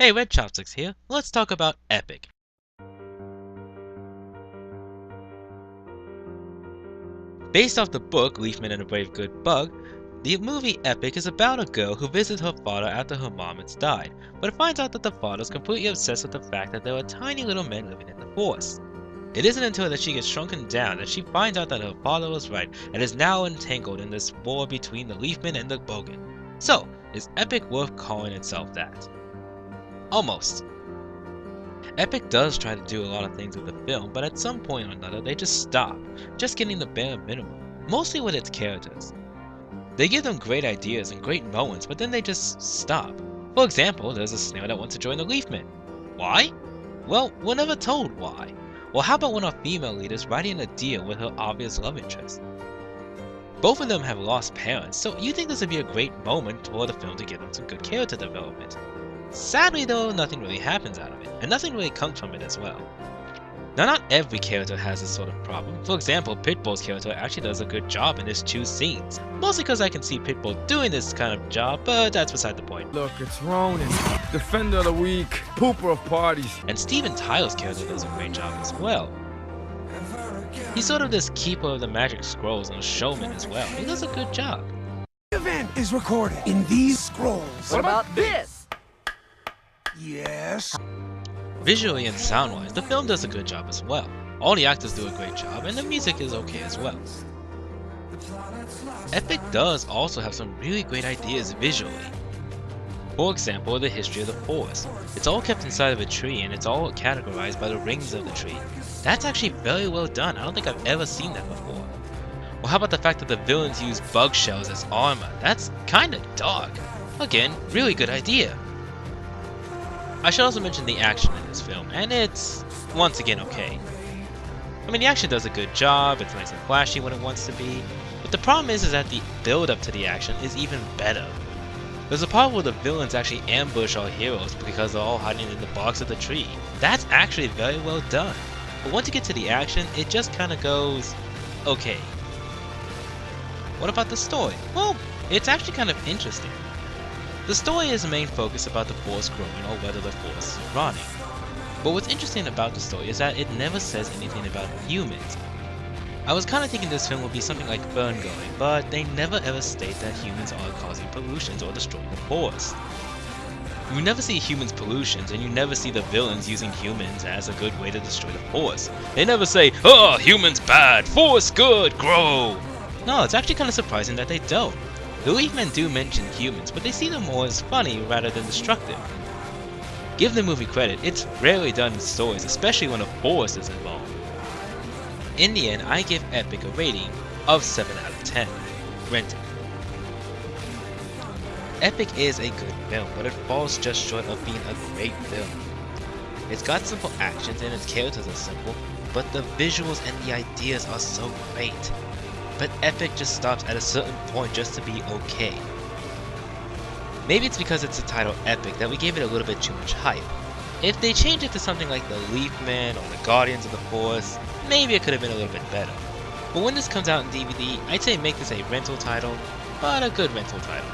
Hey, redch0psticks here. Let's talk about Epic. Based off the book Leafman and the Brave Good Bug, the movie Epic is about a girl who visits her father after her mom has died, but finds out that the father is completely obsessed with the fact that there are tiny little men living in the forest. It isn't until that she gets shrunken down that she finds out that her father was right and is now entangled in this war between the Leafman and the Bogan. So, is Epic worth calling itself that? Almost. Epic does try to do a lot of things with the film, but at some point or another they just stop, just getting the bare minimum, mostly with its characters. They give them great ideas and great moments, but then they just stop. For example, there's a snail that wants to join the Leafmen. Why? Well, we're never told why. Well, how about when our female lead is writing a deal with her obvious love interest? Both of them have lost parents, so you think this would be a great moment for the film to give them some good character development. Sadly though, nothing really happens out of it, and nothing really comes from it as well. Now, not every character has this sort of problem. For example, Pitbull's character actually does a good job in his 2 scenes. Mostly because I can see Pitbull doing this kind of job, but that's beside the point. Look, it's Ronan, defender of the week, pooper of parties. And Steven Tyler's character does a great job as well. He's sort of this keeper of the magic scrolls and a showman as well. He does a good job. The event is recorded in these scrolls. What about this? Yes. Visually and sound-wise, the film does a good job as well. All the actors do a great job, and the music is okay as well. Epic does also have some really great ideas visually. For example, the history of the forest. It's all kept inside of a tree, and it's all categorized by the rings of the tree. That's actually very well done. I don't think I've ever seen that before. Well, how about the fact that the villains use bug shells as armor? That's kinda dark. Again, really good idea. I should also mention the action in this film, and it's, once again, okay. I mean, the action does a good job, it's nice and flashy when it wants to be, but the problem is that the build-up to the action is even better. There's a part where the villains actually ambush our heroes because they're all hiding in the box of the tree. That's actually very well done, but once you get to the action, it just kinda goes, okay. What about the story? Well, it's actually kind of interesting. The story is the main focus about the forest growing or whether the forest is rotting. But what's interesting about the story is that it never says anything about humans. I was kinda thinking this film would be something like Burn Going, but they never ever state that humans are causing pollutions or destroying the forest. You never see humans' pollutions, and you never see the villains using humans as a good way to destroy the forest. They never say, "Oh, humans bad, forest good, grow!" No, it's actually kinda surprising that they don't. The Leafmen do mention humans, but they see them more as funny rather than destructive. Give the movie credit, it's rarely done in stories, especially when a forest is involved. In the end, I give Epic a rating of 7 out of 10. Rent it. Epic is a good film, but it falls just short of being a great film. It's got simple actions and its characters are simple, but the visuals and the ideas are so great. But Epic just stops at a certain point just to be okay. Maybe it's because it's the title Epic that we gave it a little bit too much hype. If they changed it to something like the Leafmen or the Guardians of the Forest, maybe it could have been a little bit better. But when this comes out in DVD, I'd say make this a rental title, but a good rental title.